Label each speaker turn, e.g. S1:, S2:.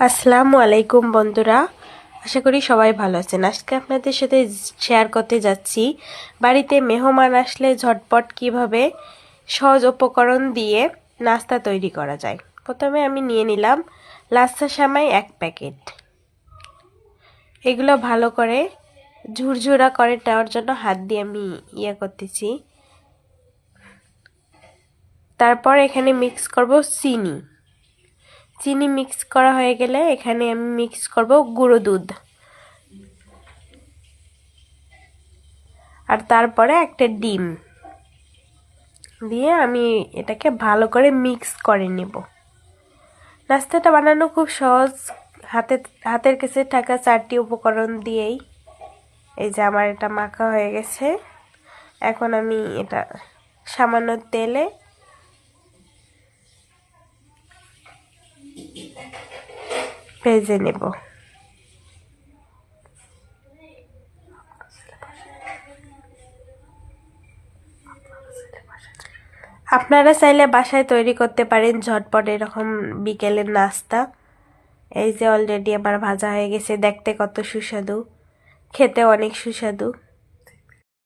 S1: আসসালামু আলাইকুম বন্ধুরা, আশা করি সবাই ভালো আছেন। আজকে আপনাদের সাথে শেয়ার করতে যাচ্ছি বাড়িতে মেহমান আসলে ঝটপট কিভাবে সহজ উপকরণ দিয়ে নাস্তা তৈরি করা যায়। প্রথমে আমি নিয়ে নিলাম লাচ্ছা সেমাই 1 প্যাকেট। এগুলো ভালো করে ঝুরঝুরা করে নেওয়ার জন্য হাত দিয়ে আমি করতেছি। তারপর এখানে মিক্স করব চিনি মিক্স করা হয়ে গেলে এখানে আমি মিক্স করব গুঁড়ো দুধ, আর তারপরে একটা ডিম দিয়ে আমি এটাকে ভালো করে মিক্স করে নেব। নাস্তাটা বানানো খুব সহজ, হাতের কাছে থাকা 4টি উপকরণ দিয়েই। এই যে আমার এটা মাখা হয়ে গেছে। এখন আমি এটা সামান্য তেলে ভেজে নেব। আপনারা চাইলে বাসায় তৈরি করতে পারেন ঝটপট এরকম বিকেলের নাস্তা। এই যে অলরেডি আমার ভাজা হয়ে গেছে, দেখতে কত সুস্বাদু, খেতে অনেক সুস্বাদু।